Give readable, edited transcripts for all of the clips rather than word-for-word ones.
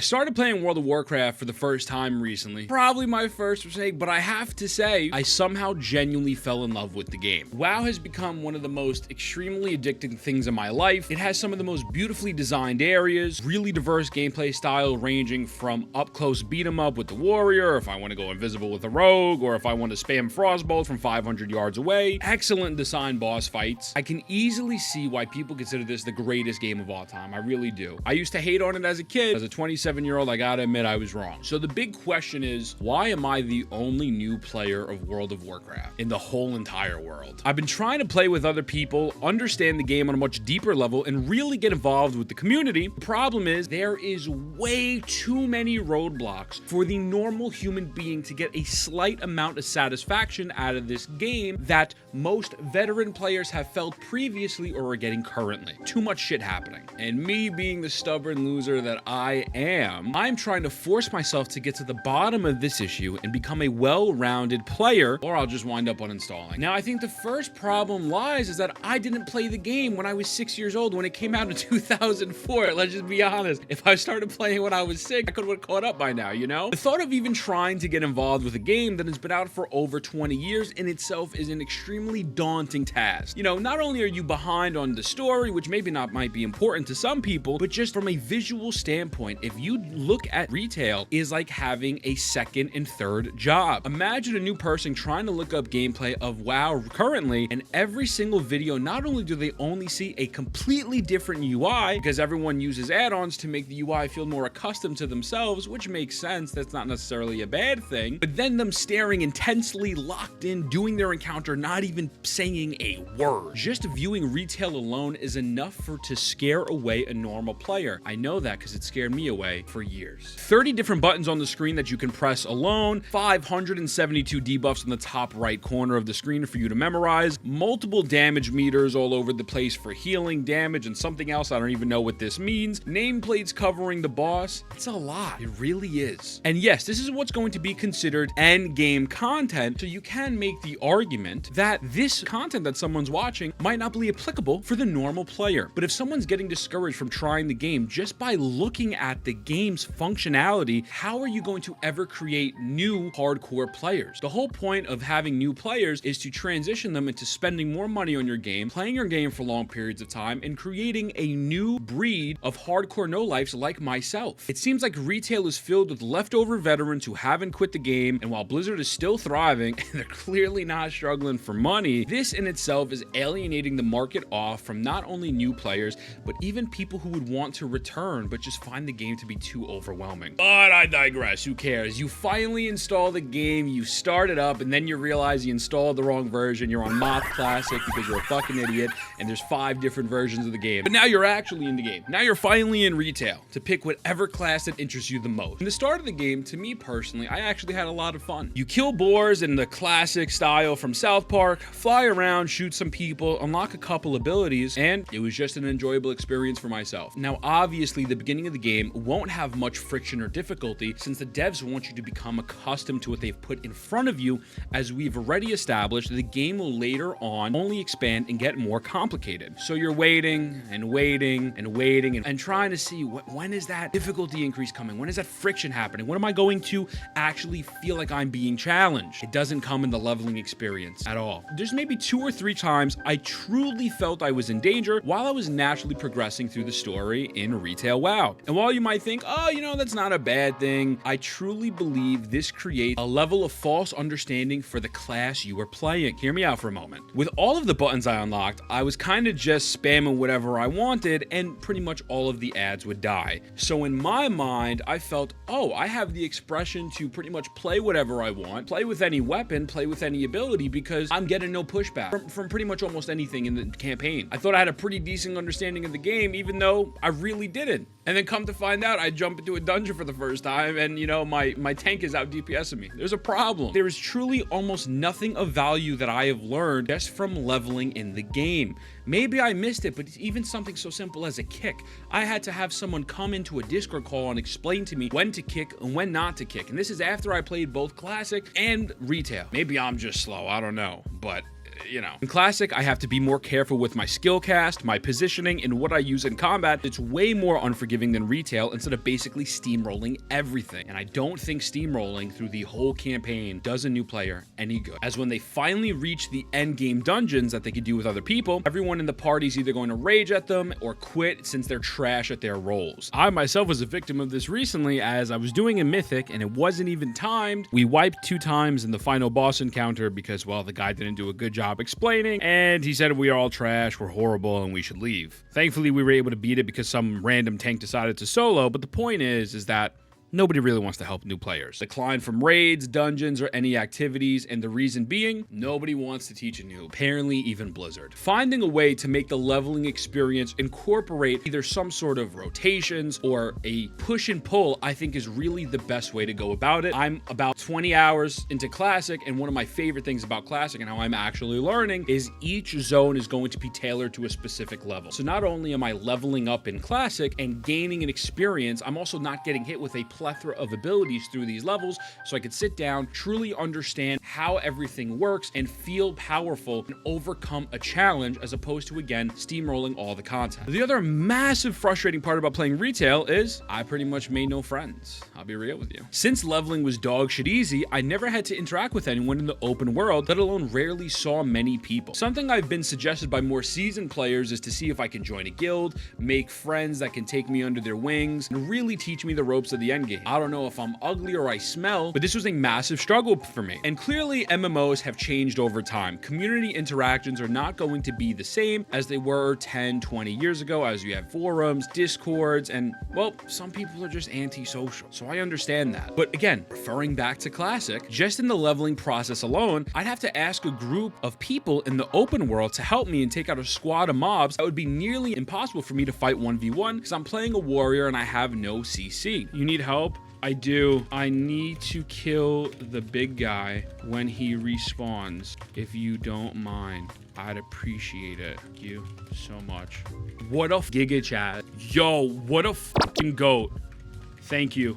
I started playing World of Warcraft for the first time recently. Probably my first mistake, but I have to say, I somehow genuinely fell in love with the game. WoW has become one of the most extremely addicting things in my life. It has some of the most beautifully designed areas, really diverse gameplay style ranging from up close beat 'em up with the warrior, if I want to go invisible with a rogue, or if I want to spam frostbolt from 500 yards away. Excellent designed boss fights. I can easily see why people consider this the greatest game of all time. I really do. I used to hate on it as a kid. As a 27-year-old, I gotta admit I was wrong. So the big question is, why am I the only new player of World of Warcraft in the whole entire world? I've been trying to play with other people, understand the game on a much deeper level, and really get involved with the community. The problem is, there is way too many roadblocks for the normal human being to get a slight amount of satisfaction out of this game that most veteran players have felt previously or are getting currently. Too much shit happening. And me being the stubborn loser that I am, I'm trying to force myself to get to the bottom of this issue and become a well-rounded player, or I'll just wind up uninstalling. Now, I think the first problem lies is that I didn't play the game when I was 6 years old when it came out in 2004. Let's just be honest. If I started playing when I was 6, I could have caught up by now, you know? The thought of even trying to get involved with a game that has been out for over 20 years in itself is an extremely daunting task. You know, not only are you behind on the story, which maybe not might be important to some people, but just from a visual standpoint, if you look at retail, is like having a second and third job. Imagine a new person trying to look up gameplay of WoW currently, and every single video, not only do they only see a completely different UI, because everyone uses add-ons to make the UI feel more accustomed to themselves, which makes sense, that's not necessarily a bad thing, but then them staring intensely, locked in, doing their encounter, not even saying a word. Just viewing retail alone is enough to scare away a normal player. I know that because it scared me away for years. 30 different buttons on the screen that you can press alone, 572 debuffs in the top right corner of the screen for you to memorize, multiple damage meters all over the place for healing, damage, and something else I don't even know what this means, nameplates covering the boss. It's a lot. It really is. And yes, this is what's going to be considered end game content, so you can make the argument that this content that someone's watching might not be applicable for the normal player. But if someone's getting discouraged from trying the game just by looking at the game's functionality, how are you going to ever create new hardcore players? The whole point of having new players is to transition them into spending more money on your game, playing your game for long periods of time, and creating a new breed of hardcore no-lifes like myself. It seems like retail is filled with leftover veterans who haven't quit the game, and while Blizzard is still thriving, and they're clearly not struggling for money, this in itself is alienating the market off from not only new players, but even people who would want to return but just find the game to be too overwhelming. But I digress, who cares? You finally install the game, you start it up, and then you realize you installed the wrong version, you're on Moth Classic because you're a fucking idiot, and there's 5 different versions of the game. But now you're actually in the game. Now you're finally in retail to pick whatever class that interests you the most. In the start of the game, to me personally, I actually had a lot of fun. You kill boars in the classic style from South Park, fly around, shoot some people, unlock a couple abilities, and it was just an enjoyable experience for myself. Now, obviously, the beginning of the game won't have much friction or difficulty since the devs want you to become accustomed to what they've put in front of you. As we've already established, the game will later on only expand and get more complicated. So you're waiting and waiting and waiting and trying to see when is that difficulty increase coming? When is that friction happening? When am I going to actually feel like I'm being challenged? It doesn't come in the leveling experience at all. There's maybe 2 or 3 times I truly felt I was in danger while I was naturally progressing through the story in retail WoW. And while you might think, oh, you know, that's not a bad thing, I truly believe this creates a level of false understanding for the class you are playing. Hear me out for a moment. With all of the buttons I unlocked, I was kind of just spamming whatever I wanted, and pretty much all of the ads would die. So in my mind, I felt, oh, I have the expression to pretty much play whatever I want, play with any weapon, play with any ability, because I'm getting no pushback from pretty much almost anything in the campaign. I thought I had a pretty decent understanding of the game, even though I really didn't. And then come to find out, I jump into a dungeon for the first time, and you know, my tank is out DPSing me. There's a problem. There is truly almost nothing of value that I have learned just from leveling in the game. Maybe I missed it, but even something so simple as a kick. I had to have someone come into a Discord call and explain to me when to kick and when not to kick. And this is after I played both Classic and Retail. Maybe I'm just slow, I don't know, but you know. In Classic, I have to be more careful with my skill cast, my positioning, and what I use in combat. It's way more unforgiving than retail instead of basically steamrolling everything. And I don't think steamrolling through the whole campaign does a new player any good. As when they finally reach the end game dungeons that they could do with other people, everyone in the party is either going to rage at them or quit since they're trash at their roles. I myself was a victim of this recently as I was doing a mythic and it wasn't even timed. We wiped 2 times in the final boss encounter because, well, the guy didn't do a good job explaining and he said we are all trash, we're horrible, and we should leave. Thankfully, we were able to beat it because some random tank decided to solo, but the point is that nobody really wants to help new players decline from raids, dungeons, or any activities, and the reason being, nobody wants to teach a noob, apparently even Blizzard. Finding a way to make the leveling experience incorporate either some sort of rotations or a push and pull, I think is really the best way to go about it. I'm about 20 hours into Classic, and one of my favorite things about Classic and how I'm actually learning is each zone is going to be tailored to a specific level. So not only am I leveling up in Classic and gaining an experience, I'm also not getting hit with a plethora of abilities through these levels, so I could sit down, truly understand how everything works, and feel powerful and overcome a challenge as opposed to, again, steamrolling all the content. The other massive frustrating part about playing retail is I pretty much made no friends. I'll be real with you. Since leveling was dog shit easy, I never had to interact with anyone in the open world, let alone rarely saw many people. Something I've been suggested by more seasoned players is to see if I can join a guild, make friends that can take me under their wings, and really teach me the ropes of the endgame. I don't know if I'm ugly or I smell, but this was a massive struggle for me. And clearly MMOs have changed over time. Community interactions are not going to be the same as they were 10, 20 years ago, as you have forums, discords, and, well, some people are just antisocial. So I understand that. But again, referring back to Classic, just in the leveling process alone, I'd have to ask a group of people in the open world to help me and take out a squad of mobs that would be nearly impossible for me to fight 1v1 because I'm playing a warrior and I have no CC. You need help? I do. I need to kill the big guy when he respawns. If you don't mind, I'd appreciate it. Thank you so much. What a giga chat. Yo, what a fucking goat. Thank you.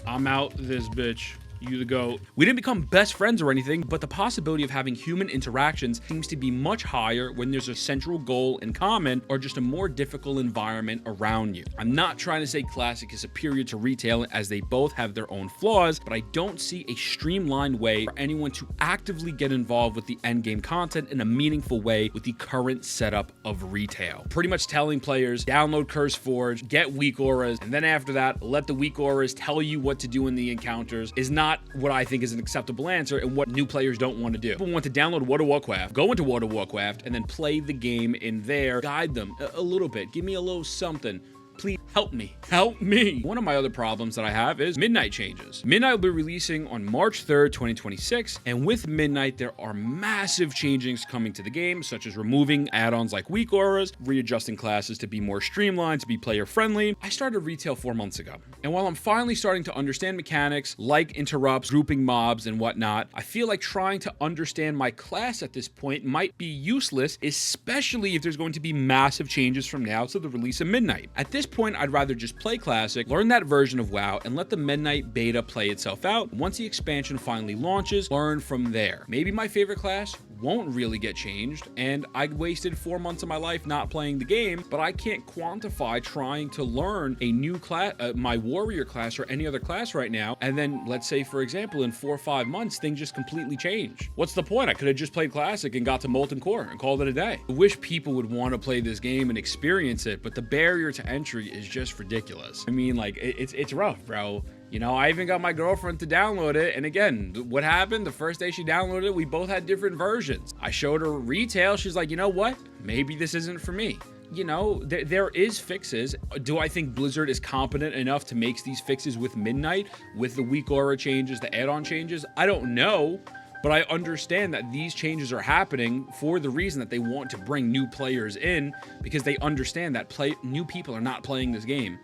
I'm out this bitch. You the goat. We didn't become best friends or anything, but the possibility of having human interactions seems to be much higher when there's a central goal in common or just a more difficult environment around you. I'm not trying to say Classic is superior to retail as they both have their own flaws, but I don't see a streamlined way for anyone to actively get involved with the endgame content in a meaningful way with the current setup of retail. Pretty much telling players, download Curse Forge, get weak auras, and then after that, let the weak auras tell you what to do in the encounters is not what I think is an acceptable answer and what new players don't want to do. People want to download World of Warcraft, go into World of Warcraft, and then play the game in there, guide them a little bit, give me a little something. Please help me. Help me. One of my other problems that I have is Midnight changes. Midnight will be releasing on March 3rd, 2026, and with Midnight, there are massive changes coming to the game, such as removing add-ons like weak auras, readjusting classes to be more streamlined, to be player-friendly. I started retail 4 months ago, and while I'm finally starting to understand mechanics like interrupts, grouping mobs, and whatnot, I feel like trying to understand my class at this point might be useless, especially if there's going to be massive changes from now to the release of Midnight. At this point, I'd rather just play Classic, learn that version of WoW, and let the Midnight beta play itself out. Once the expansion finally launches, learn from there. Maybe my favorite class won't really get changed, and I wasted 4 months of my life not playing the game, but I can't quantify trying to learn a new class, my warrior class or any other class right now, and then let's say, for example, in 4 or 5 months, things just completely change. What's the point? I could have just played Classic and got to Molten Core and called it a day. I wish people would want to play this game and experience it, but the barrier to entry is just ridiculous. I mean, like, it's rough, bro. You know, I even got my girlfriend to download it, and again, what happened? The first day she downloaded it, we both had different versions. I showed her retail, she's like, you know what? Maybe this isn't for me. You know, there is fixes. Do I think Blizzard is competent enough to make these fixes with Midnight, with the weak aura changes, the add-on changes? I don't know, but I understand that these changes are happening for the reason that they want to bring new players in, because they understand that new people are not playing this game,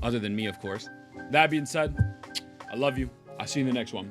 other than me, of course. That being said, I love you. I'll see you in the next one.